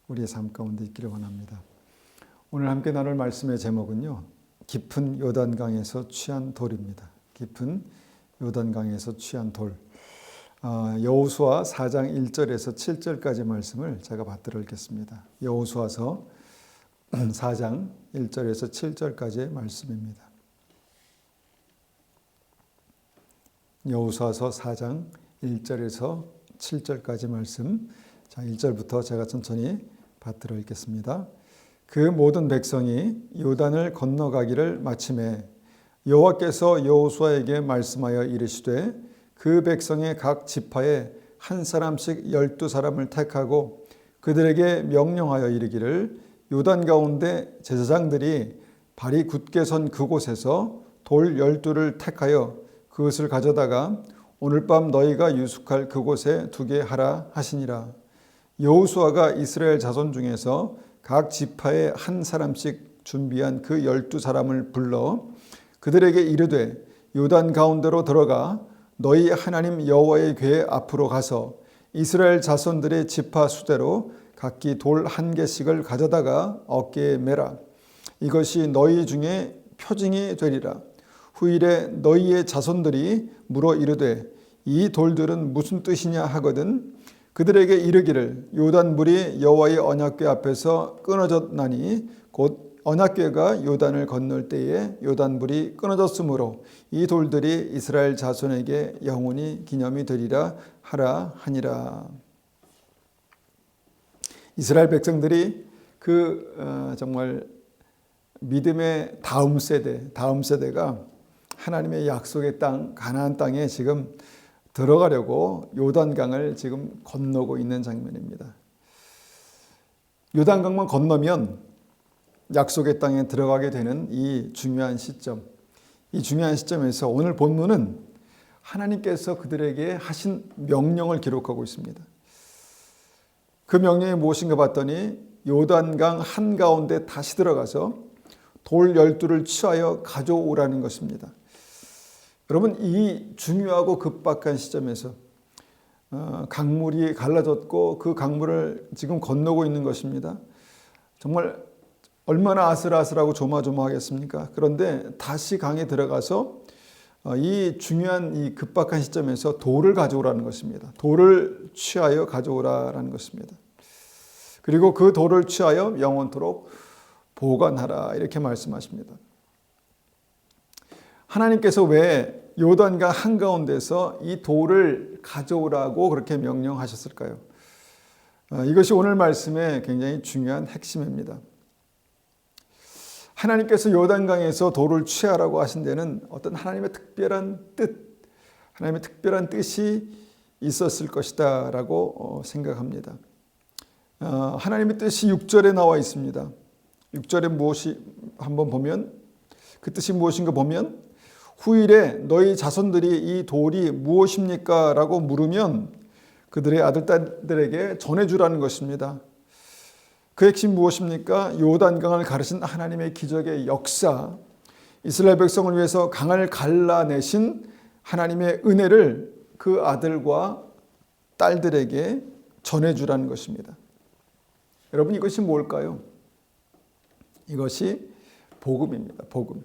우리의 삶 가운데 있기를 원합니다. 오늘 함께 나눌 말씀의 제목은요, 깊은 요단강에서 취한 돌입니다. 깊은 요단강에서 취한 돌. 여호수아 4장 1절에서 7절까지 말씀을 제가 받들어 읽겠습니다. 여호수아서 4장 1절에서 7절까지의 말씀입니다. 여호수아서 4장 1절에서 7절까지 말씀. 자, 1절부터 제가 천천히 받들어 읽겠습니다. 그 모든 백성이 요단을 건너가기를 마침에 여호와께서 여호수아에게 말씀하여 이르시되 그 백성의 각 지파에 한 사람씩 12사람을 택하고 그들에게 명령하여 이르기를 요단 가운데 제사장들이 발이 굳게 선 그곳에서 돌 12를 택하여 그것을 가져다가 오늘 밤 너희가 유숙할 그곳에 두게 하라 하시니라. 여호수아가 이스라엘 자손 중에서 각 지파에 한 사람씩 준비한 그 12사람을 불러 그들에게 이르되 요단 가운데로 들어가 너희 하나님 여호와의 궤 앞으로 가서 이스라엘 자손들의 지파 수대로 각기 돌 한 개씩을 가져다가 어깨에 매라. 이것이 너희 중에 표징이 되리라. 후일에 너희의 자손들이 물어 이르되 이 돌들은 무슨 뜻이냐 하거든 그들에게 이르기를 요단물이 여호와의 언약궤 앞에서 끊어졌나니 곧 언약궤가 요단을 건널 때에 요단물이 끊어졌으므로 이 돌들이 이스라엘 자손에게 영원히 기념이 되리라 하라 하니라. 이스라엘 백성들이 정말 믿음의 다음 세대가 하나님의 약속의 땅 가나안 땅에 지금 들어가려고 요단강을 지금 건너고 있는 장면입니다. 요단강만 건너면 약속의 땅에 들어가게 되는 이 중요한 시점에서 오늘 본문은 하나님께서 그들에게 하신 명령을 기록하고 있습니다. 그 명령이 무엇인가 봤더니 요단강 한가운데 다시 들어가서 돌 12를 취하여 가져오라는 것입니다. 여러분, 이 중요하고 급박한 시점에서 강물이 갈라졌고 그 강물을 지금 건너고 있는 것입니다. 정말 얼마나 아슬아슬하고 조마조마하겠습니까? 그런데 다시 강에 들어가서 이 중요한 이 급박한 시점에서 돌을 가져오라는 것입니다. 돌을 취하여 가져오라는 것입니다. 그리고 그 돌을 취하여 영원토록 보관하라 이렇게 말씀하십니다. 하나님께서 왜 요단강 한가운데서 이 돌을 가져오라고 그렇게 명령하셨을까요? 이것이 오늘 말씀의 굉장히 중요한 핵심입니다. 하나님께서 요단강에서 돌을 취하라고 하신 데는 어떤 하나님의 특별한 뜻이 있었을 것이다 라고 생각합니다. 하나님의 뜻이 6절에 나와 있습니다. 6절에 무엇이 한번 보면 그 뜻이 무엇인가 보면 후일에 너희 자손들이 이 돌이 무엇입니까? 라고 물으면 그들의 아들, 딸들에게 전해주라는 것입니다. 그 핵심 무엇입니까? 요단강을 가르신 하나님의 기적의 역사, 이스라엘 백성을 위해서 강을 갈라내신 하나님의 은혜를 그 아들과 딸들에게 전해주라는 것입니다. 여러분, 이것이 뭘까요? 이것이 복음입니다. 복음.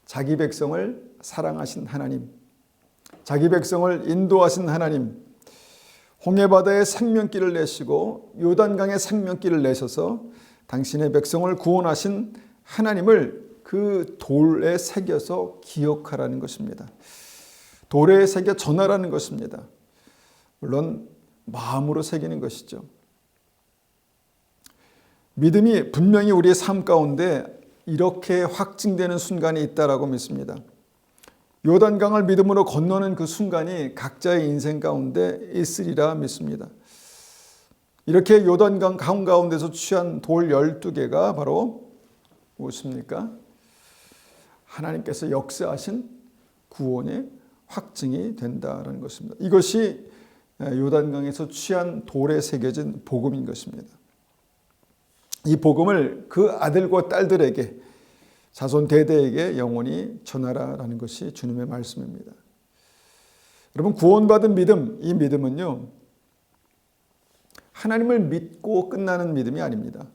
자기 백성을 사랑하신 하나님, 자기 백성을 인도하신 하나님, 홍해바다에 생명길을 내시고 요단강에 생명길을 내셔서 당신의 백성을 구원하신 하나님을 그 돌에 새겨서 기억하라는 것입니다. 돌에 새겨 전하라는 것입니다. 물론 마음으로 새기는 것이죠. 믿음이 분명히 우리의 삶 가운데 이렇게 확증되는 순간이 있다라고 믿습니다. 요단강을 믿음으로 건너는 그 순간이 각자의 인생 가운데 있으리라 믿습니다. 이렇게 요단강 한가운데서 취한 돌 12개가 바로 무엇입니까? 하나님께서 역사하신 구원의 확증이 된다라는 것입니다. 이것이 요단강에서 취한 돌에 새겨진 복음인 것입니다. 이 복음을 그 아들과 딸들에게 자손 대대에게 영원히 전하라라는 것이 주님의 말씀입니다. 여러분, 구원받은 믿음, 이 믿음은요 하나님을 믿고 끝나는 믿음이 아닙니다.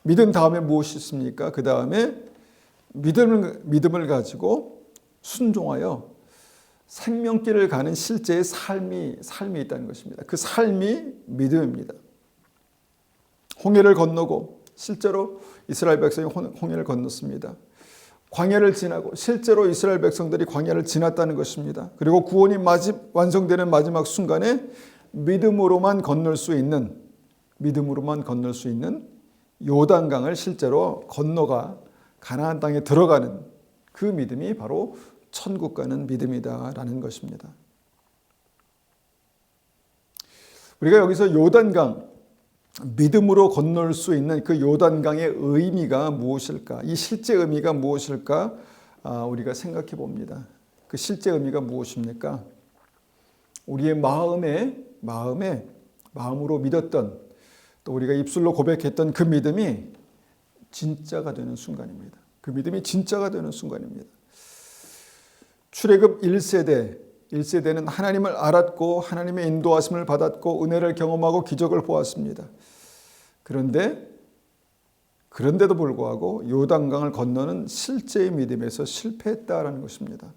믿은 다음에 무엇이 있습니까? 그 다음에 믿음을 가지고 순종하여 생명길을 가는 실제의 삶이 있다는 것입니다. 그 삶이 믿음입니다. 홍해를 건너고 실제로 이스라엘 백성이 홍해를 건넜습니다. 광야를 지나고 실제로 이스라엘 백성들이 광야를 지났다는 것입니다. 그리고 구원이 완성되는 마지막 순간에 믿음으로만 건널 수 있는 요단강을 실제로 건너가 가나안 땅에 들어가는 그 믿음이 바로 천국 가는 믿음이다라는 것입니다. 우리가 여기서 요단강, 믿음으로 건널 수 있는 그 요단강의 의미가 무엇일까? 이 실제 의미가 무엇일까? 우리가 생각해 봅니다. 그 실제 의미가 무엇입니까? 우리의 마음으로 믿었던, 또 우리가 입술로 고백했던 그 믿음이 진짜가 되는 순간입니다. 그 믿음이 진짜가 되는 순간입니다. 출애굽 1세대는 하나님을 알았고 하나님의 인도하심을 받았고 은혜를 경험하고 기적을 보았습니다. 그런데도 불구하고 요단강을 건너는 실제의 믿음에서 실패했다라는 것입니다.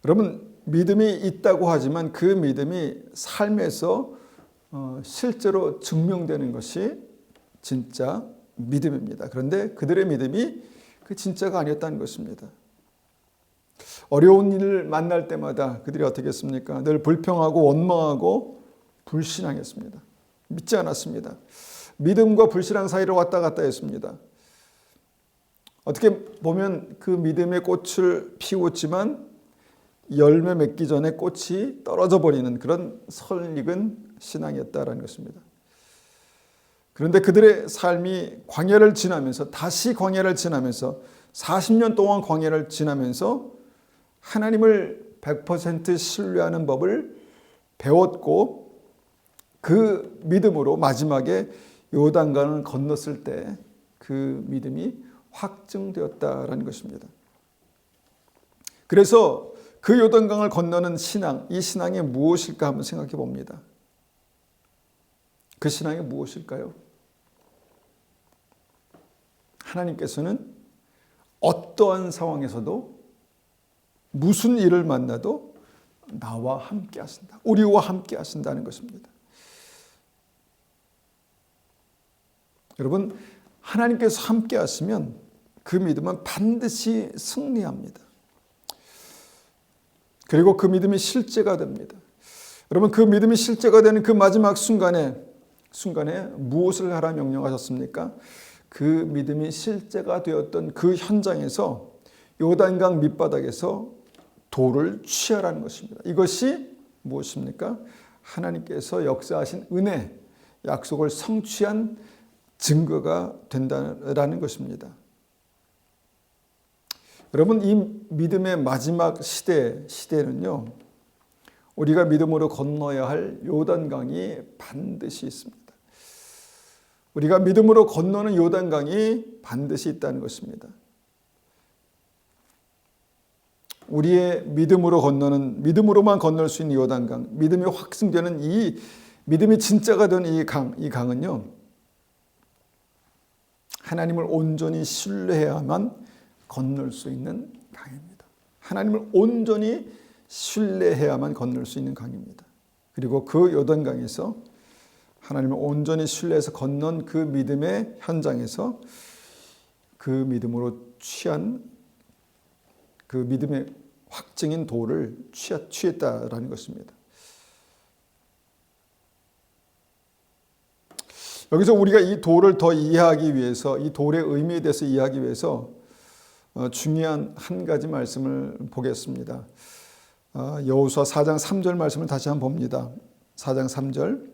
여러분, 믿음이 있다고 하지만 그 믿음이 삶에서 실제로 증명되는 것이 진짜 믿음입니다. 그런데 그들의 믿음이 그 진짜가 아니었다는 것입니다. 어려운 일을 만날 때마다 그들이 어떻게 했습니까? 늘 불평하고 원망하고 불신앙했습니다. 믿지 않았습니다. 믿음과 불신앙 사이로 왔다 갔다 했습니다. 어떻게 보면 그 믿음의 꽃을 피웠지만 열매 맺기 전에 꽃이 떨어져 버리는 그런 설익은 신앙이었다라는 것입니다. 그런데 그들의 삶이 광야를 지나면서 40년 동안 광야를 지나면서 하나님을 100% 신뢰하는 법을 배웠고 그 믿음으로 마지막에 요단강을 건넜을 때 그 믿음이 확증되었다라는 것입니다. 그래서 그 요단강을 건너는 신앙, 이 신앙이 무엇일까 한번 생각해 봅니다. 그 신앙이 무엇일까요? 하나님께서는 어떠한 상황에서도 무슨 일을 만나도 나와 함께 하신다. 우리와 함께 하신다는 것입니다. 여러분, 하나님께서 함께 하시면 그 믿음은 반드시 승리합니다. 그리고 그 믿음이 실제가 됩니다. 여러분, 그 믿음이 실제가 되는 그 마지막 순간에 무엇을 하라 명령하셨습니까? 그 믿음이 실제가 되었던 그 현장에서 요단강 밑바닥에서 돌을 취하라는 것입니다. 이것이 무엇입니까? 하나님께서 역사하신 은혜, 약속을 성취한 증거가 된다는 것입니다. 여러분, 이 믿음의 마지막 시대에는요, 우리가 믿음으로 건너야 할 요단강이 반드시 있습니다. 우리가 믿음으로 건너는 요단강이 반드시 있다는 것입니다. 우리의 믿음으로만 건널 수 있는 요단강, 믿음이 확증되는 이 믿음이 진짜가 된 이 강은요, 하나님을 온전히 신뢰해야만 건널 수 있는 강입니다. 하나님을 온전히 신뢰해야만 건널 수 있는 강입니다. 그리고 그 요단강에서 하나님을 온전히 신뢰해서 건넌 그 믿음의 현장에서 그 믿음으로 취한 그 믿음의 확증인 돌을 취했다라는 것입니다. 여기서 우리가 이 돌을 더 이해하기 위해서, 이 돌의 의미에 대해서 이해하기 위해서 중요한 한 가지 말씀을 보겠습니다. 여호수아 4장 3절 말씀을 다시 한번 봅니다. 4장 3절.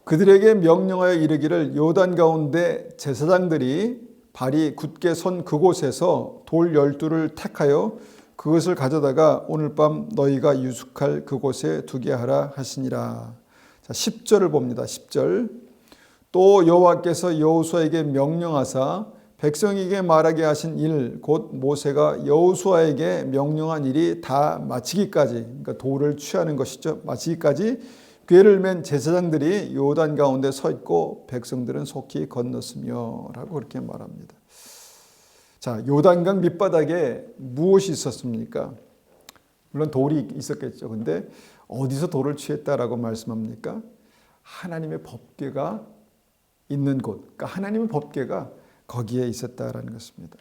그들에게 명령하여 이르기를 요단 가운데 제사장들이 발이 굳게 선 그곳에서 돌 12를 택하여 그것을 가져다가 오늘 밤 너희가 유숙할 그곳에 두게 하라 하시니라. 자, 10절을 봅니다. 10절. 또 여호와께서 여호수아에게 명령하사 백성에게 말하게 하신 일, 곧 모세가 여호수아에게 명령한 일이 다 마치기까지, 그러니까 돌을 취하는 것이죠. 마치기까지 궤를 맨 제사장들이 요단 가운데 서 있고 백성들은 속히 건넜으며 라고 그렇게 말합니다. 자, 요단강 밑바닥에 무엇이 있었습니까? 물론 돌이 있었겠죠. 근데 어디서 돌을 취했다라고 말씀합니까? 하나님의 법궤가 있는 곳, 그러니까 하나님의 법궤가 거기에 있었다라는 것입니다.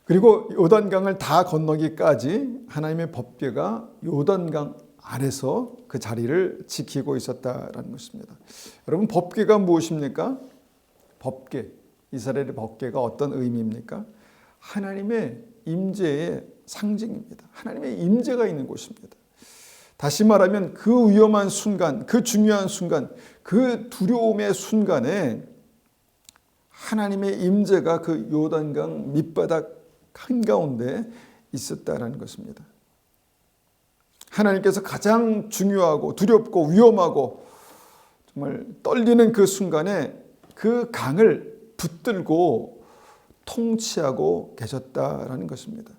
그리고 요단강을 다 건너기까지 하나님의 법궤가 요단강 아래서 그 자리를 지키고 있었다라는 것입니다. 여러분, 법궤가 무엇입니까? 법궤, 이스라엘의 법궤가 어떤 의미입니까? 하나님의 임재의 상징입니다. 하나님의 임재가 있는 곳입니다. 다시 말하면 그 위험한 순간, 그 중요한 순간, 그 두려움의 순간에 하나님의 임재가 그 요단강 밑바닥 한가운데 있었다라는 것입니다. 하나님께서 가장 중요하고 두렵고 위험하고 정말 떨리는 그 순간에 그 강을 붙들고 통치하고 계셨다라는 것입니다.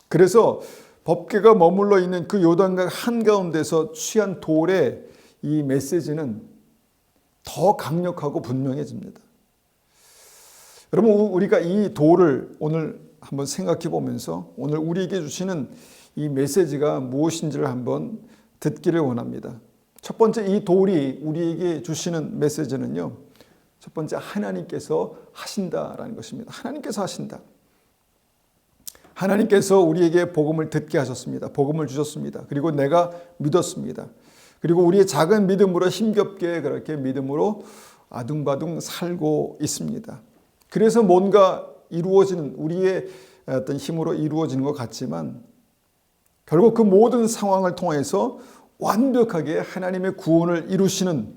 그래서 법궤가 머물러 있는 그 요단강 한가운데서 취한 돌의 이 메시지는 더 강력하고 분명해집니다. 여러분, 우리가 이 돌을 오늘 한번 생각해 보면서 오늘 우리에게 주시는 이 메시지가 무엇인지를 한번 듣기를 원합니다. 첫 번째, 이 돌이 우리에게 주시는 메시지는요, 첫 번째, 하나님께서 하신다라는 것입니다. 하나님께서 하신다. 하나님께서 우리에게 복음을 듣게 하셨습니다. 복음을 주셨습니다. 그리고 내가 믿었습니다. 그리고 우리의 작은 믿음으로 힘겹게 그렇게 믿음으로 아둥바둥 살고 있습니다. 그래서 뭔가 이루어지는, 우리의 어떤 힘으로 이루어지는 것 같지만 결국 그 모든 상황을 통해서 완벽하게 하나님의 구원을 이루시는,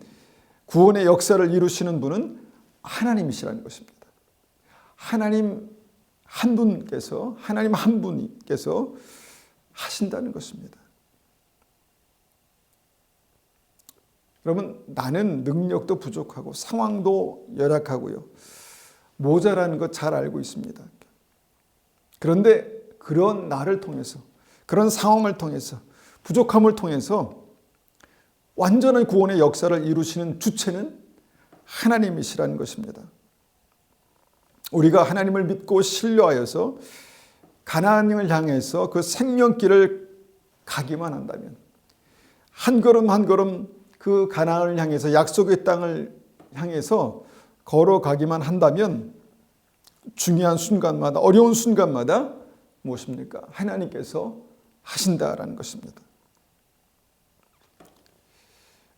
구원의 역사를 이루시는 분은 하나님이시라는 것입니다. 하나님 한 분께서, 하나님 한 분께서 하신다는 것입니다. 여러분, 나는 능력도 부족하고 상황도 열악하고요, 모자라는 것 잘 알고 있습니다. 그런데 그런 나를 통해서, 그런 상황을 통해서, 부족함을 통해서 완전한 구원의 역사를 이루시는 주체는 하나님이시라는 것입니다. 우리가 하나님을 믿고 신뢰하여서 가나안을 향해서 그 생명길을 가기만 한다면, 한 걸음 한 걸음 그 가나안을 향해서, 약속의 땅을 향해서 걸어가기만 한다면 중요한 순간마다, 어려운 순간마다 무엇입니까? 하나님께서 하신다라는 것입니다.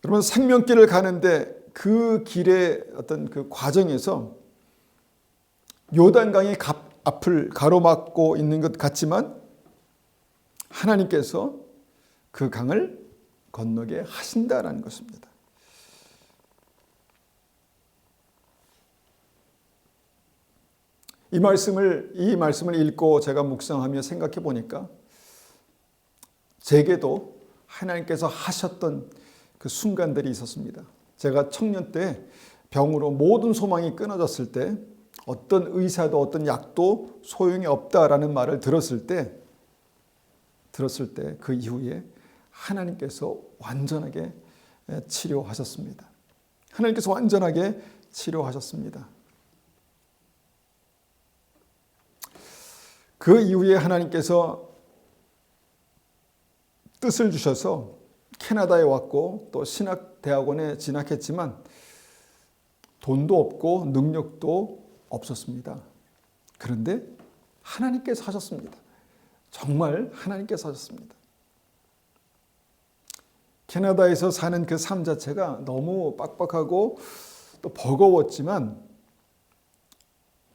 여러분, 생명길을 가는데 그 길의 어떤 그 과정에서 요단강이 앞을 가로막고 있는 것 같지만 하나님께서 그 강을 건너게 하신다라는 것입니다. 이 말씀을 읽고 제가 묵상하며 생각해 보니까 제게도 하나님께서 하셨던 그 순간들이 있었습니다. 제가 청년 때 병으로 모든 소망이 끊어졌을 때, 어떤 의사도 어떤 약도 소용이 없다라는 말을 들었을 때 그 이후에 하나님께서 완전하게 치료하셨습니다. 하나님께서 완전하게 치료하셨습니다. 그 이후에 하나님께서 뜻을 주셔서 캐나다에 왔고 또 신학대학원에 진학했지만 돈도 없고 능력도 없었습니다. 그런데 하나님께서 하셨습니다. 정말 하나님께서 하셨습니다. 캐나다에서 사는 그 삶 자체가 너무 빡빡하고 또 버거웠지만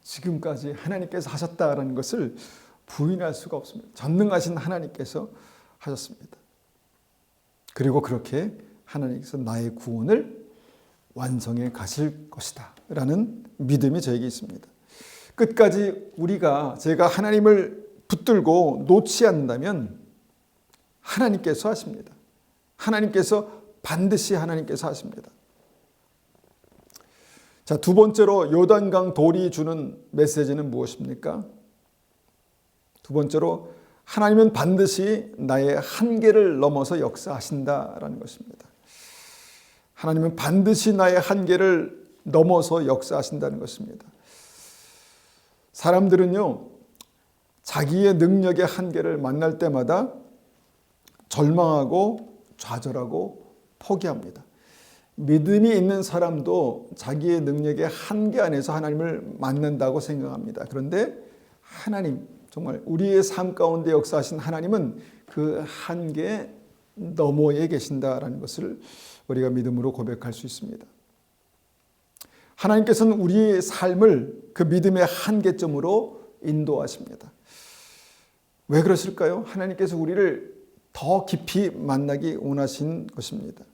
지금까지 하나님께서 하셨다라는 것을 부인할 수가 없습니다. 전능하신 하나님께서 하셨습니다. 그리고 그렇게 하나님께서 나의 구원을 완성해 가실 것이다 라는 믿음이 저에게 있습니다. 끝까지 제가 하나님을 붙들고 놓지 않는다면 하나님께서 하십니다. 반드시 하나님께서 하십니다. 자, 두 번째로 요단강 돌이 주는 메시지는 무엇입니까? 두 번째로 하나님은 반드시 나의 한계를 넘어서 역사하신다라는 것입니다. 하나님은 반드시 나의 한계를 넘어서 역사하신다는 것입니다. 사람들은요, 자기의 능력의 한계를 만날 때마다 절망하고 좌절하고 포기합니다. 믿음이 있는 사람도 자기의 능력의 한계 안에서 하나님을 만난다고 생각합니다. 그런데 하나님, 정말 우리의 삶 가운데 역사하신 하나님은 그 한계 너머에 계신다라는 것을 우리가 믿음으로 고백할 수 있습니다. 하나님께서는 우리의 삶을 그 믿음의 한계점으로 인도하십니다. 왜 그러실까요? 하나님께서 우리를 더 깊이 만나기 원하신 것입니다.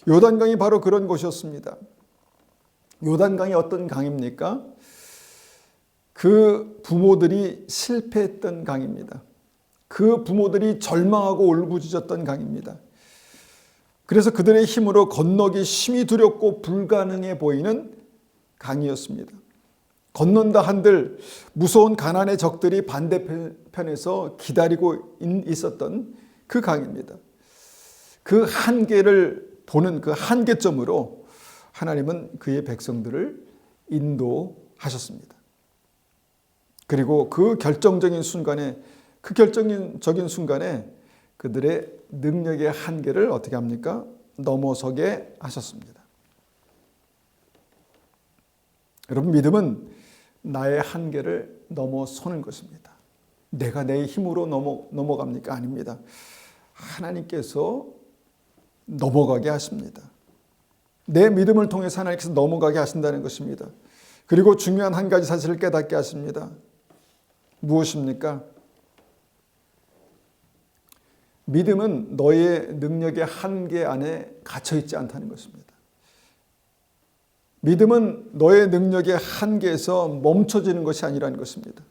요단강이 바로 그런 곳이었습니다. 요단강이 어떤 강입니까? 그 부모들이 실패했던 강입니다. 그 부모들이 절망하고 울부짖었던 강입니다. 그래서 그들의 힘으로 건너기 심히 두렵고 불가능해 보이는 강이었습니다. 건넌다 한들 무서운 가나안의 적들이 반대편에서 기다리고 있었던 그 강입니다. 그 한계를 보는 그 한계점으로 하나님은 그의 백성들을 인도하셨습니다. 그리고 그 결정적인 순간에 그들의 능력의 한계를 어떻게 합니까? 넘어서게 하셨습니다. 여러분, 믿음은 나의 한계를 넘어서는 것입니다. 내가 내 힘으로 넘어갑니까? 아닙니다. 하나님께서 넘어가게 하십니다. 내 믿음을 통해서 하나님께서 넘어가게 하신다는 것입니다. 그리고 중요한 한 가지 사실을 깨닫게 하십니다. 무엇입니까? 믿음은 너의 능력의 한계 안에 갇혀있지 않다는 것입니다. 믿음은 너의 능력의 한계에서 멈춰지는 것이 아니라는 것입니다.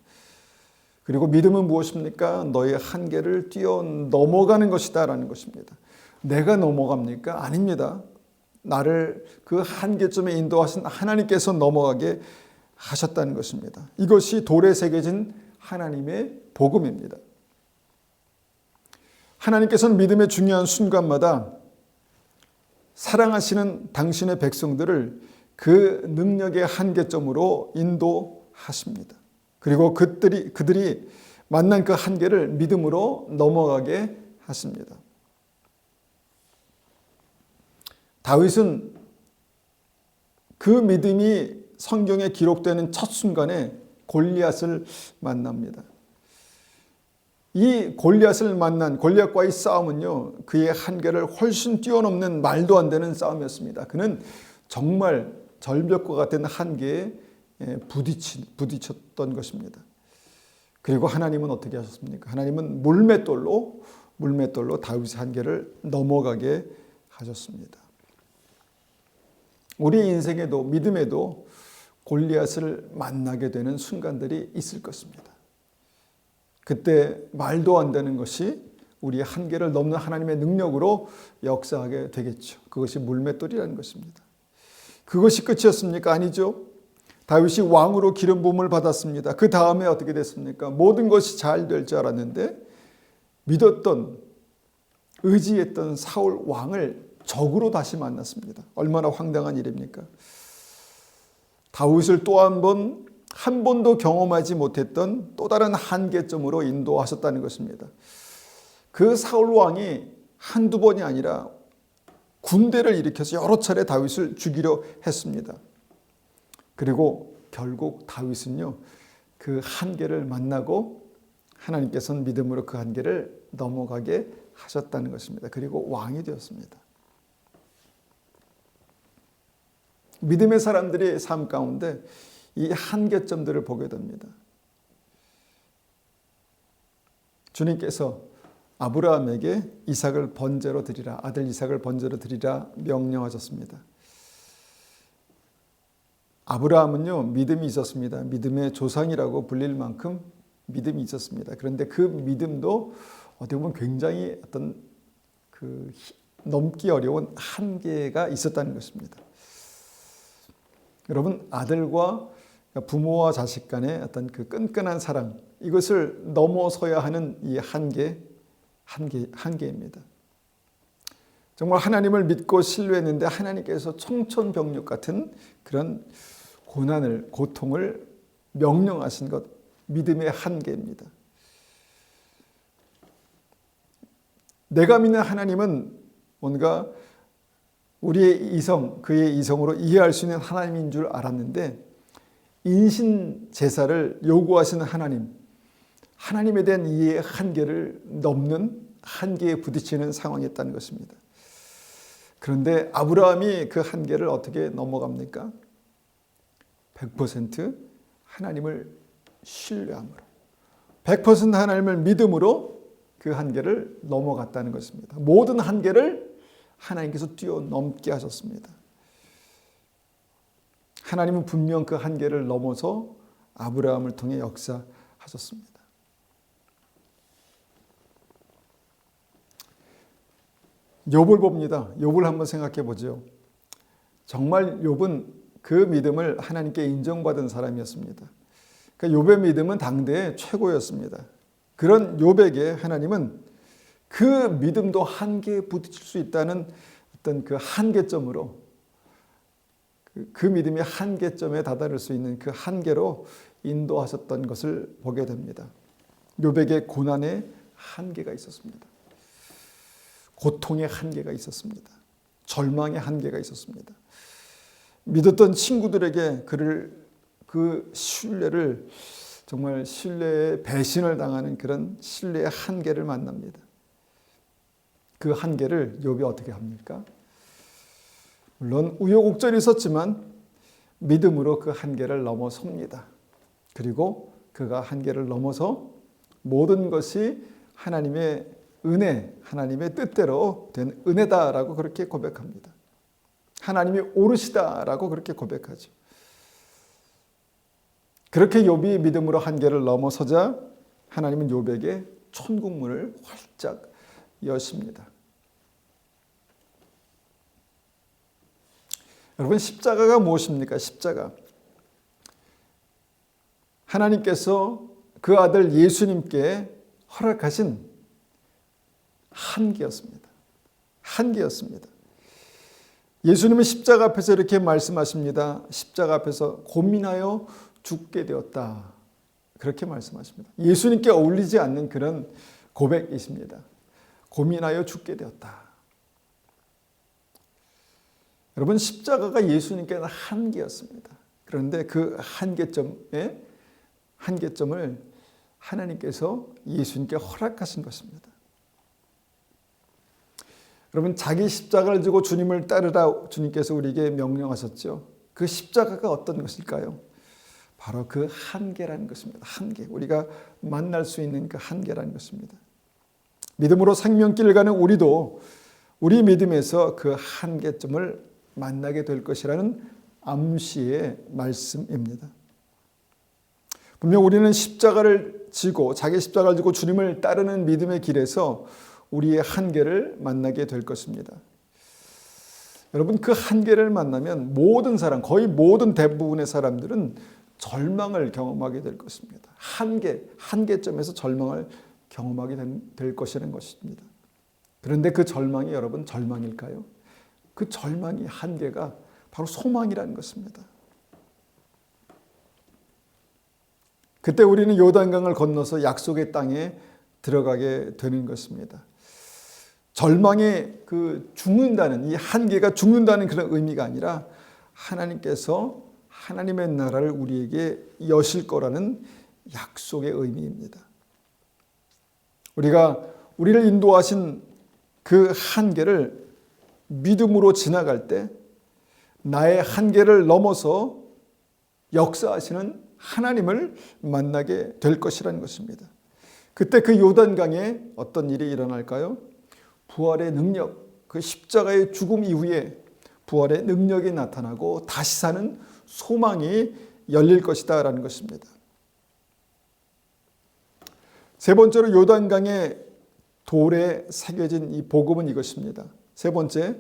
그리고 믿음은 무엇입니까? 너의 한계를 뛰어넘어가는 것이다라는 것입니다. 내가 넘어갑니까? 아닙니다. 나를 그 한계점에 인도하신 하나님께서 넘어가게 하셨다는 것입니다. 이것이 돌에 새겨진 하나님의 복음입니다. 하나님께서는 믿음의 중요한 순간마다 사랑하시는 당신의 백성들을 그 능력의 한계점으로 인도하십니다. 그리고 그들이 만난 그 한계를 믿음으로 넘어가게 하십니다. 다윗은 그 믿음이 성경에 기록되는 첫 순간에 골리앗을 만납니다. 이 골리앗을 만난 골리앗과의 싸움은요, 그의 한계를 훨씬 뛰어넘는 말도 안 되는 싸움이었습니다. 그는 정말 절벽과 같은 한계에 부딪혔던 것입니다. 그리고 하나님은 어떻게 하셨습니까? 하나님은 물맷돌로 다윗의 한계를 넘어가게 하셨습니다. 우리 인생에도 믿음에도 골리앗을 만나게 되는 순간들이 있을 것입니다. 그때 말도 안 되는 것이 우리의 한계를 넘는 하나님의 능력으로 역사하게 되겠죠. 그것이 물맷돌이라는 것입니다. 그것이 끝이었습니까? 아니죠. 다윗이 왕으로 기름 부음을 받았습니다. 그 다음에 어떻게 됐습니까? 모든 것이 잘 될 줄 알았는데 믿었던, 의지했던 사울 왕을 적으로 다시 만났습니다. 얼마나 황당한 일입니까? 다윗을 또 한 번도 경험하지 못했던 또 다른 한계점으로 인도하셨다는 것입니다. 그 사울 왕이 한두 번이 아니라 군대를 일으켜서 여러 차례 다윗을 죽이려 했습니다. 그리고 결국 다윗은요, 그 한계를 만나고 하나님께서는 믿음으로 그 한계를 넘어가게 하셨다는 것입니다. 그리고 왕이 되었습니다. 믿음의 사람들이 삶 가운데 이 한계점들을 보게 됩니다. 주님께서 아브라함에게 이삭을 번제로 드리라, 아들 이삭을 번제로 드리라 명령하셨습니다. 아브라함은요, 믿음이 있었습니다. 믿음의 조상이라고 불릴 만큼 믿음이 있었습니다. 그런데 그 믿음도 어떻게 보면 굉장히 어떤 넘기 어려운 한계가 있었다는 것입니다. 여러분, 아들과 그러니까 부모와 자식 간의 어떤 그 끈끈한 사랑, 이것을 넘어서야 하는 이 한계입니다. 정말 하나님을 믿고 신뢰했는데 하나님께서 청천벽력 같은 그런 고난을, 고통을 명령하신 것, 믿음의 한계입니다. 내가 믿는 하나님은 뭔가 우리의 이성, 그의 이성으로 이해할 수 있는 하나님인 줄 알았는데 인신 제사를 요구하시는 하나님에 대한 이해의 한계를 넘는 한계에 부딪히는 상황이었다는 것입니다. 그런데 아브라함이 그 한계를 어떻게 넘어갑니까? 100% 하나님을 신뢰함으로, 100% 하나님을 믿음으로 그 한계를 넘어갔다는 것입니다. 모든 한계를 하나님께서 뛰어넘게 하셨습니다. 하나님은 분명 그 한계를 넘어서 아브라함을 통해 역사하셨습니다. 욥을 봅니다. 욥을 한번 생각해 보죠. 정말 욥은 그 믿음을 하나님께 인정받은 사람이었습니다. 그러니까 욥의 믿음은 당대의 최고였습니다. 그런 욥에게 하나님은 그 믿음도 한계에 부딪힐 수 있다는 어떤 그 한계점으로, 그 믿음의 한계점에 다다를 수 있는 그 한계로 인도하셨던 것을 보게 됩니다. 욥에게 고난의 한계가 있었습니다. 고통의 한계가 있었습니다. 절망의 한계가 있었습니다. 믿었던 친구들에게 그 신뢰를, 정말 신뢰의 배신을 당하는 그런 신뢰의 한계를 만납니다. 그 한계를 욥이 어떻게 합니까? 물론 우여곡절이 있었지만 믿음으로 그 한계를 넘어섭니다. 그리고 그가 한계를 넘어서 모든 것이 하나님의 은혜, 하나님의 뜻대로 된 은혜다라고 그렇게 고백합니다. 하나님이 오르시다라고 그렇게 고백하죠. 그렇게 욥이 믿음으로 한계를 넘어서자 하나님은 욥에게 천국문을 활짝 여십니다. 여러분, 십자가가 무엇입니까? 십자가. 하나님께서 그 아들 예수님께 허락하신 한계였습니다. 한계였습니다. 예수님은 십자가 앞에서 이렇게 말씀하십니다. 십자가 앞에서 고민하여 죽게 되었다. 그렇게 말씀하십니다. 예수님께 어울리지 않는 그런 고백이십니다. 고민하여 죽게 되었다. 여러분, 십자가가 예수님께는 한계였습니다. 그런데 그 한계점을 하나님께서 예수님께 허락하신 것입니다. 여러분, 자기 십자가를 지고 주님을 따르라 주님께서 우리에게 명령하셨죠. 그 십자가가 어떤 것일까요? 바로 그 한계라는 것입니다. 한계. 우리가 만날 수 있는 그 한계라는 것입니다. 믿음으로 생명길을 가는 우리도 우리 믿음에서 그 한계점을 만나게 될 것이라는 암시의 말씀입니다. 분명 우리는 십자가를 지고, 자기 십자가를 지고 주님을 따르는 믿음의 길에서 우리의 한계를 만나게 될 것입니다. 여러분, 그 한계를 만나면 모든 사람, 거의 모든 대부분의 사람들은 절망을 경험하게 될 것입니다. 한계점에서 절망을 경험하게 될 것이라는 것입니다. 그런데 그 절망이 여러분 절망일까요? 그 절망이, 한계가 바로 소망이라는 것입니다. 그때 우리는 요단강을 건너서 약속의 땅에 들어가게 되는 것입니다. 절망에 죽는다는, 이 한계가 죽는다는 그런 의미가 아니라 하나님께서 하나님의 나라를 우리에게 여실 거라는 약속의 의미입니다. 우리를 인도하신 그 한계를 믿음으로 지나갈 때 나의 한계를 넘어서 역사하시는 하나님을 만나게 될 것이라는 것입니다. 그때 그 요단강에 어떤 일이 일어날까요? 부활의 능력, 그 십자가의 죽음 이후에 부활의 능력이 나타나고 다시 사는 소망이 열릴 것이다 라는 것입니다. 세 번째로 요단강의 돌에 새겨진 이 복음은 이것입니다. 세 번째,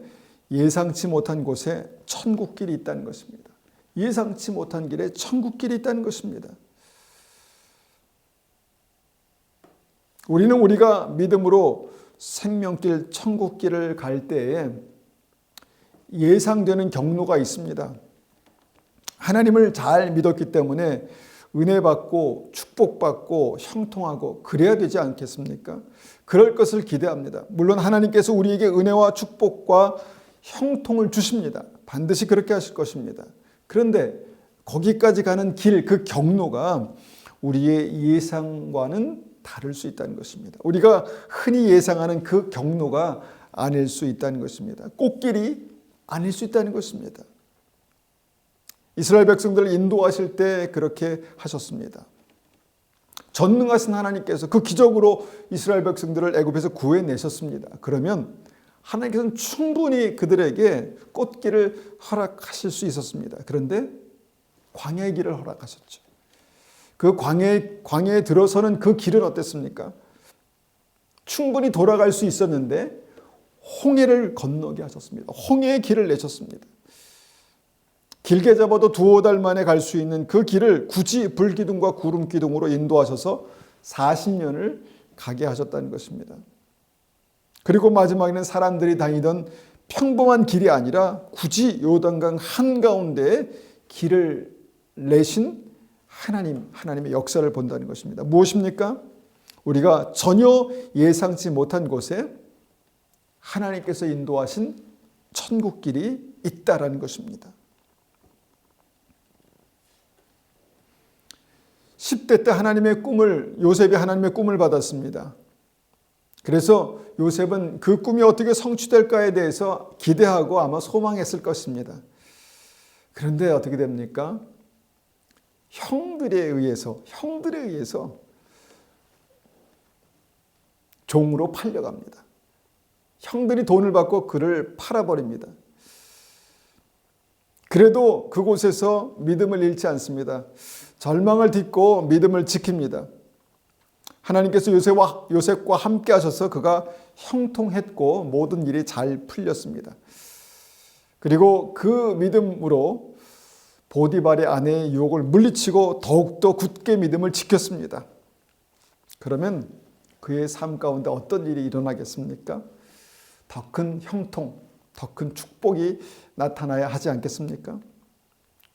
예상치 못한 곳에 천국길이 있다는 것입니다. 예상치 못한 길에 천국길이 있다는 것입니다. 우리는 우리가 믿음으로 생명길, 천국길을 갈 때에 예상되는 경로가 있습니다. 하나님을 잘 믿었기 때문에 은혜 받고 축복받고 형통하고 그래야 되지 않겠습니까? 그럴 것을 기대합니다. 물론 하나님께서 우리에게 은혜와 축복과 형통을 주십니다. 반드시 그렇게 하실 것입니다. 그런데 거기까지 가는 길, 그 경로가 우리의 예상과는 다를 수 있다는 것입니다. 우리가 흔히 예상하는 그 경로가 아닐 수 있다는 것입니다. 꽃길이 아닐 수 있다는 것입니다. 이스라엘 백성들을 인도하실 때 그렇게 하셨습니다. 전능하신 하나님께서 그 기적으로 이스라엘 백성들을 애굽에서 구해내셨습니다. 그러면 하나님께서는 충분히 그들에게 꽃길을 허락하실 수 있었습니다. 그런데 광야의 길을 허락하셨죠. 그 광야에 들어서는 그 길은 어땠습니까? 충분히 돌아갈 수 있었는데 홍해를 건너게 하셨습니다. 홍해의 길을 내셨습니다. 길게 잡아도 2-5달 만에 갈 수 있는 그 길을 굳이 불기둥과 구름기둥으로 인도하셔서 40년을 가게 하셨다는 것입니다. 그리고 마지막에는 사람들이 다니던 평범한 길이 아니라 굳이 요단강 한가운데에 길을 내신 하나님의 역사를 본다는 것입니다. 무엇입니까? 우리가 전혀 예상치 못한 곳에 하나님께서 인도하신 천국길이 있다라는 것입니다. 10대 때 요셉이 하나님의 꿈을 받았습니다. 그래서 요셉은 그 꿈이 어떻게 성취될까에 대해서 기대하고 아마 소망했을 것입니다. 그런데 어떻게 됩니까? 형들에 의해서 종으로 팔려갑니다. 형들이 돈을 받고 그를 팔아버립니다. 그래도 그곳에서 믿음을 잃지 않습니다. 절망을 딛고 믿음을 지킵니다. 하나님께서 요셉과 함께 하셔서 그가 형통했고 모든 일이 잘 풀렸습니다. 그리고 그 믿음으로 보디발의 아내의 유혹을 물리치고 더욱더 굳게 믿음을 지켰습니다. 그러면 그의 삶 가운데 어떤 일이 일어나겠습니까? 더 큰 형통, 더 큰 축복이 나타나야 하지 않겠습니까?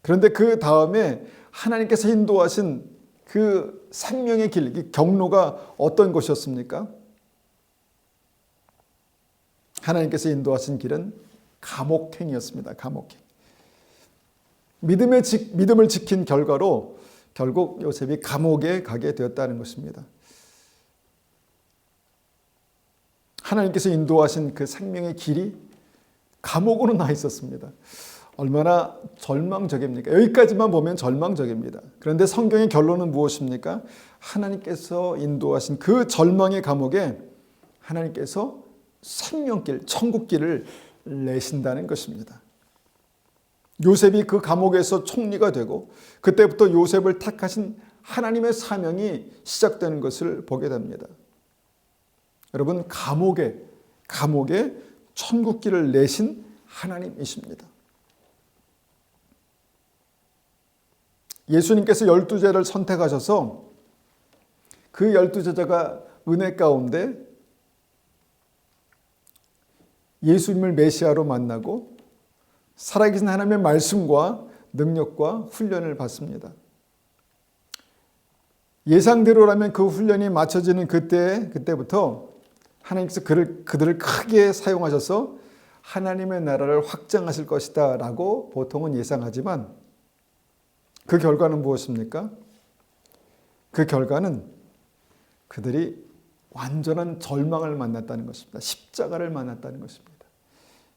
그런데 그 다음에 하나님께서 인도하신 그 생명의 길, 이 경로가 어떤 것이었습니까? 하나님께서 인도하신 길은 감옥행이었습니다. 감옥행. 믿음을 지킨 결과로 결국 요셉이 감옥에 가게 되었다는 것입니다. 하나님께서 인도하신 그 생명의 길이 감옥으로 나 있었습니다. 얼마나 절망적입니까? 여기까지만 보면 절망적입니다. 그런데 성경의 결론은 무엇입니까? 하나님께서 인도하신 그 절망의 감옥에 하나님께서 생명길, 천국길을 내신다는 것입니다. 요셉이 그 감옥에서 총리가 되고 그때부터 요셉을 택하신 하나님의 사명이 시작되는 것을 보게 됩니다. 여러분, 감옥에 천국길을 내신 하나님이십니다. 예수님께서 12제자를 선택하셔서 그 12제자가 은혜 가운데 예수님을 메시아로 만나고 살아계신 하나님의 말씀과 능력과 훈련을 받습니다. 예상대로라면 그 훈련이 마쳐지는 그때부터 하나님께서 그들을 크게 사용하셔서 하나님의 나라를 확장하실 것이다 라고 보통은 예상하지만 그 결과는 무엇입니까? 그 결과는 그들이 완전한 절망을 만났다는 것입니다. 십자가를 만났다는 것입니다.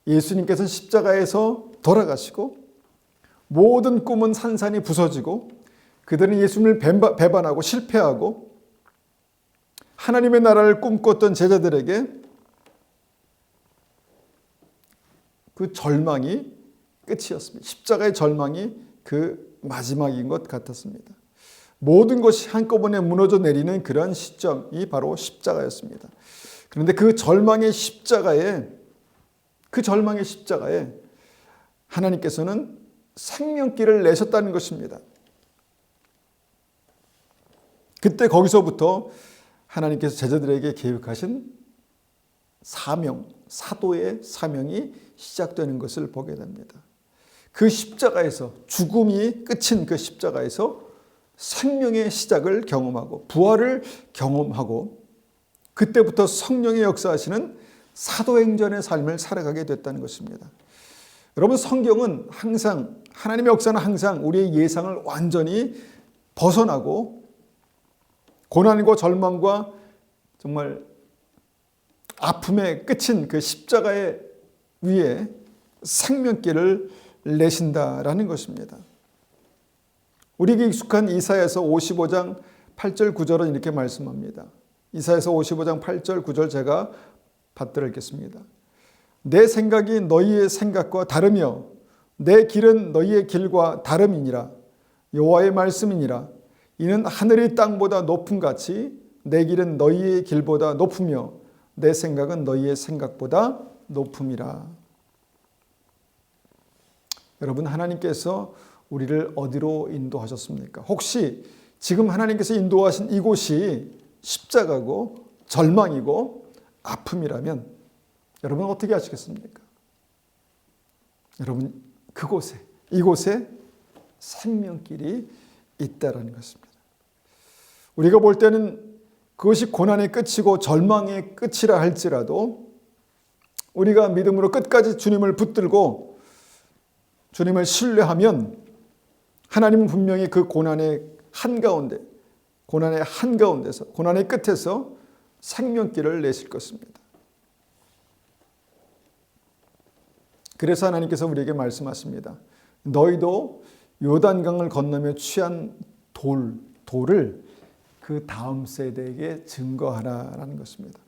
예수님께서는 십자가에서 돌아가시고 모든 꿈은 산산이 부서지고 그들은 예수님을 배반하고 실패하고 하나님의 나라를 꿈꿨던 제자들에게 그 절망이 끝이었습니다. 십자가의 절망이 그 마지막인 것 같았습니다. 모든 것이 한꺼번에 무너져 내리는 그런 시점이 바로 십자가였습니다. 그런데 그 절망의 십자가에 하나님께서는 생명길을 내셨다는 것입니다. 그때 거기서부터 하나님께서 제자들에게 계획하신 사명, 사도의 사명이 시작되는 것을 보게 됩니다. 그 십자가에서, 죽음이 끝인 그 십자가에서 생명의 시작을 경험하고 부활을 경험하고 그때부터 성령의 역사하시는 사도행전의 삶을 살아가게 됐다는 것입니다. 여러분, 성경은 항상, 하나님의 역사는 항상 우리의 예상을 완전히 벗어나고 고난과 절망과 정말 아픔의 끝인 그 십자가의 위에 생명길을 내신다라는 것입니다. 우리에게 익숙한 이사야서 55장 8절 9절은 이렇게 말씀합니다. 이사야서 55장 8절 9절 제가 받들어 읽겠습니다. 내 생각이 너희의 생각과 다르며 내 길은 너희의 길과 다름이니라. 여호와의 말씀이니라. 이는 하늘이 땅보다 높음 같이 내 길은 너희의 길보다 높으며 내 생각은 너희의 생각보다 높음이라. 여러분, 하나님께서 우리를 어디로 인도하셨습니까? 혹시 지금 하나님께서 인도하신 이곳이 십자가고 절망이고 아픔이라면 여러분 어떻게 하시겠습니까? 여러분, 그곳에, 이곳에 생명길이 있다라는 것입니다. 우리가 볼 때는 그것이 고난의 끝이고 절망의 끝이라 할지라도 우리가 믿음으로 끝까지 주님을 붙들고 주님을 신뢰하면 하나님은 분명히 그 고난의 한가운데, 고난의 끝에서 생명길을 내실 것입니다. 그래서 하나님께서 우리에게 말씀하십니다. 너희도 요단강을 건너며 취한 돌을 그 다음 세대에게 증거하라라는 것입니다.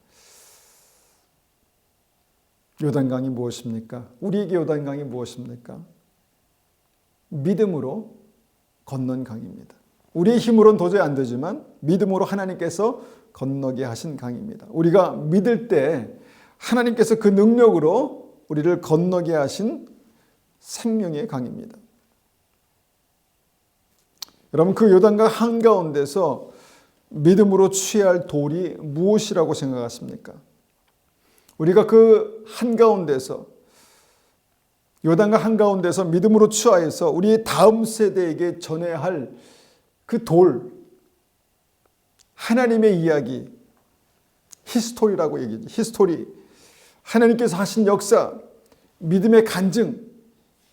요단강이 무엇입니까? 우리에게 요단강이 무엇입니까? 믿음으로 건넌 강입니다. 우리의 힘으로는 도저히 안 되지만 믿음으로 하나님께서 건너게 하신 강입니다. 우리가 믿을 때 하나님께서 그 능력으로 우리를 건너게 하신 생명의 강입니다. 여러분, 그 요단강 한가운데서 믿음으로 취할 돌이 무엇이라고 생각하십니까? 우리가 그 한가운데서, 요단강 한가운데서 믿음으로 취하여서 우리 다음 세대에게 전해야 할 그 돌, 하나님의 이야기, 히스토리라고 얘기하죠. 히스토리, 하나님께서 하신 역사, 믿음의 간증,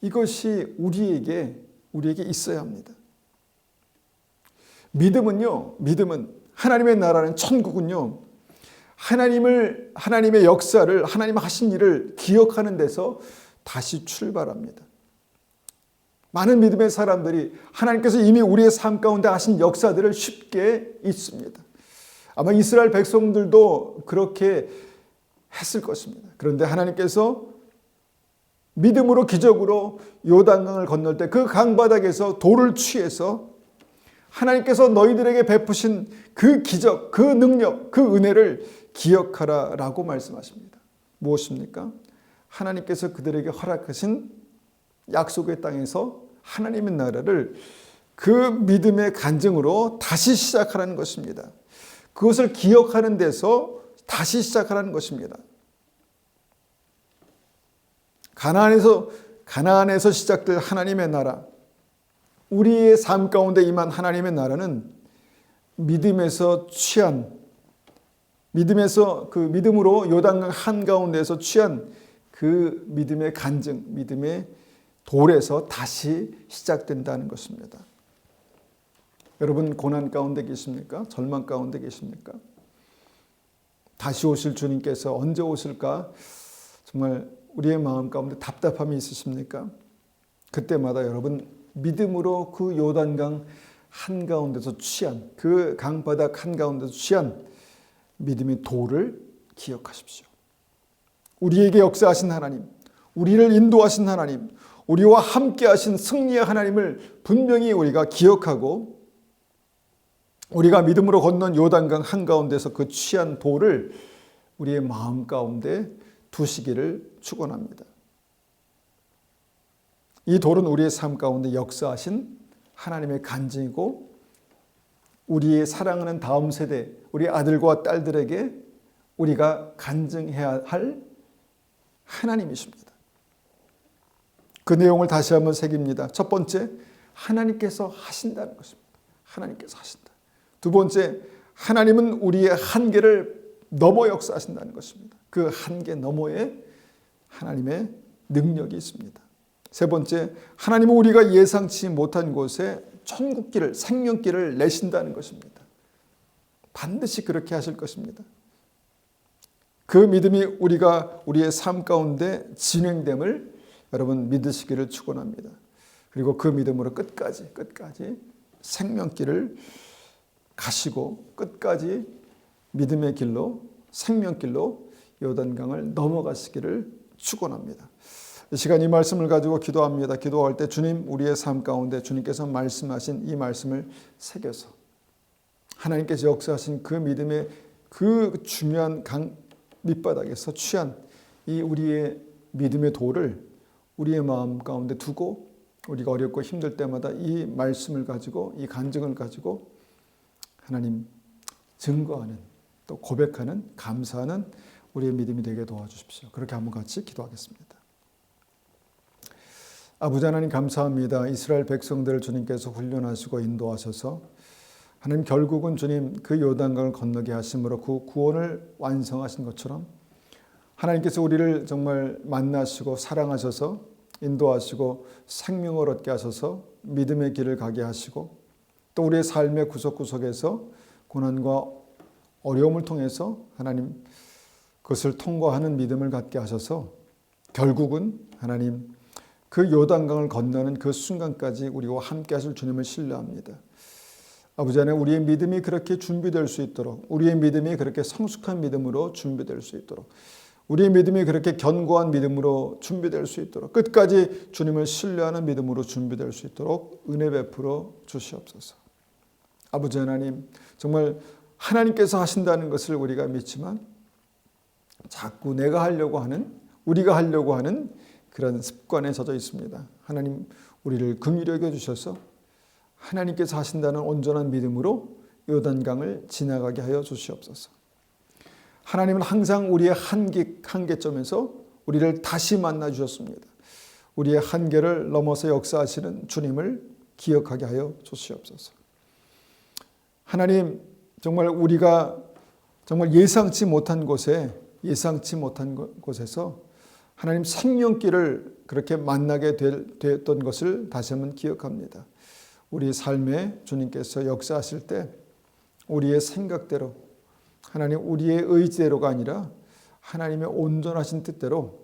이것이 우리에게 있어야 합니다. 믿음은 하나님의 나라는 천국은요, 하나님의 역사를, 하나님 하신 일을 기억하는 데서 다시 출발합니다. 많은 믿음의 사람들이 하나님께서 이미 우리의 삶 가운데 하신 역사들을 쉽게 잊습니다. 아마 이스라엘 백성들도 그렇게 했을 것입니다. 그런데 하나님께서 믿음으로 기적으로 요단강을 건널 때 그 강바닥에서 돌을 취해서 하나님께서 너희들에게 베푸신 그 기적, 그 능력, 그 은혜를 기억하라라고 말씀하십니다. 무엇입니까? 하나님께서 그들에게 허락하신 약속의 땅에서 하나님의 나라를 그 믿음의 간증으로 다시 시작하라는 것입니다. 그것을 기억하는 데서 다시 시작하라는 것입니다. 가나안에서 시작될 하나님의 나라, 우리의 삶 가운데 임한 하나님의 나라는 믿음에서 취한, 믿음으로 요단강 한가운데에서 취한 그 믿음의 간증, 믿음의 돌에서 다시 시작된다는 것입니다. 여러분, 고난 가운데 계십니까? 절망 가운데 계십니까? 다시 오실 주님께서 언제 오실까? 정말 우리의 마음 가운데 답답함이 있으십니까? 그때마다 여러분, 믿음으로 그 요단강 한가운데서 취한, 그 강바닥 한가운데서 취한 믿음의 돌을 기억하십시오. 우리에게 역사하신 하나님, 우리를 인도하신 하나님, 우리와 함께 하신 승리의 하나님을 분명히 우리가 기억하고 우리가 믿음으로 건넌 요단강 한가운데서 그 취한 돌을 우리의 마음 가운데 두시기를 축원합니다. 이 돌은 우리의 삶 가운데 역사하신 하나님의 간증이고 우리의 사랑하는 다음 세대, 우리 아들과 딸들에게 우리가 간증해야 할 하나님이십니다. 그 내용을 다시 한번 새깁니다. 첫 번째, 하나님께서 하신다는 것입니다. 하나님께서 하신다. 두 번째, 하나님은 우리의 한계를 넘어 역사하신다는 것입니다. 그 한계 너머에 하나님의 능력이 있습니다. 세 번째, 하나님은 우리가 예상치 못한 곳에 천국길을, 생명길을 내신다는 것입니다. 반드시 그렇게 하실 것입니다. 그 믿음이 우리의 삶 가운데 진행됨을 여러분 믿으시기를 축원합니다. 그리고 그 믿음으로 끝까지 생명길을 가시고 끝까지 믿음의 길로, 생명길로 요단강을 넘어가시기를 축원합니다. 이 시간 이 말씀을 가지고 기도합니다. 기도할 때 주님, 우리의 삶 가운데 주님께서 말씀하신 이 말씀을 새겨서 하나님께서 역사하신 그 믿음의 그 중요한 강 밑바닥에서 취한 이 우리의 믿음의 돌을 우리의 마음 가운데 두고 우리가 어렵고 힘들 때마다 이 말씀을 가지고 이 간증을 가지고 하나님 증거하는, 또 고백하는, 감사하는 우리의 믿음이 되게 도와주십시오. 그렇게 한번 같이 기도하겠습니다. 아버지 하나님 감사합니다. 이스라엘 백성들을 주님께서 훈련하시고 인도하셔서 하나님 결국은 주님 그 요단강을 건너게 하심으로 그 구원을 완성하신 것처럼 하나님께서 우리를 정말 만나시고 사랑하셔서 인도하시고 생명을 얻게 하셔서 믿음의 길을 가게 하시고 또 우리의 삶의 구석구석에서 고난과 어려움을 통해서 하나님 그것을 통과하는 믿음을 갖게 하셔서 결국은 하나님 그 요단강을 건너는 그 순간까지 우리와 함께 하실 주님을 신뢰합니다. 아버지 하나님, 우리의 믿음이 그렇게 준비될 수 있도록, 우리의 믿음이 그렇게 성숙한 믿음으로 준비될 수 있도록, 우리의 믿음이 그렇게 견고한 믿음으로 준비될 수 있도록, 끝까지 주님을 신뢰하는 믿음으로 준비될 수 있도록 은혜 베풀어 주시옵소서. 아버지 하나님, 정말 하나님께서 하신다는 것을 우리가 믿지만 자꾸 내가 하려고 하는, 우리가 하려고 하는 그런 습관에 젖어 있습니다. 하나님, 우리를 긍휼히 여겨주셔서 하나님께서 하신다는 온전한 믿음으로 요단강을 지나가게 하여 주시옵소서. 하나님은 항상 우리의 한계점에서 우리를 다시 만나 주셨습니다. 우리의 한계를 넘어서 역사하시는 주님을 기억하게 하여 주시옵소서. 하나님, 정말 우리가 정말 예상치 못한 곳에서 하나님 생명길을 그렇게 만나게 되었던 것을 다시 한번 기억합니다. 우리 삶에 주님께서 역사하실 때 우리의 생각대로, 하나님 우리의 의지대로가 아니라 하나님의 온전하신 뜻대로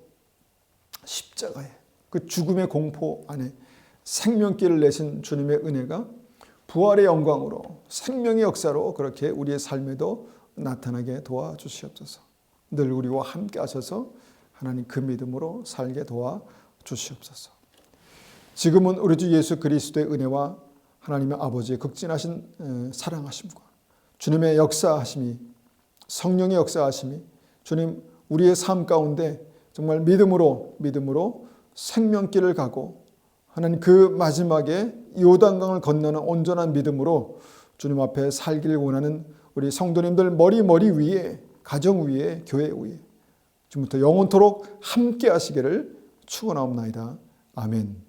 십자가에 그 죽음의 공포 안에 생명길을 내신 주님의 은혜가 부활의 영광으로 생명의 역사로 그렇게 우리의 삶에도 나타나게 도와주시옵소서. 늘 우리와 함께 하셔서 하나님 그 믿음으로 살게 도와주시옵소서. 지금은 우리 주 예수 그리스도의 은혜와 하나님의 아버지의 극진하신 사랑하심과 주님의 역사하심이, 성령의 역사하심이 주님 우리의 삶 가운데 정말 믿음으로 생명길을 가고 하나님 그 마지막에 요단강을 건너는 온전한 믿음으로 주님 앞에 살길 원하는 우리 성도님들 머리 위에, 가정 위에, 교회 위에 지금부터 영원토록 함께 하시기를 축원하옵나이다. 아멘.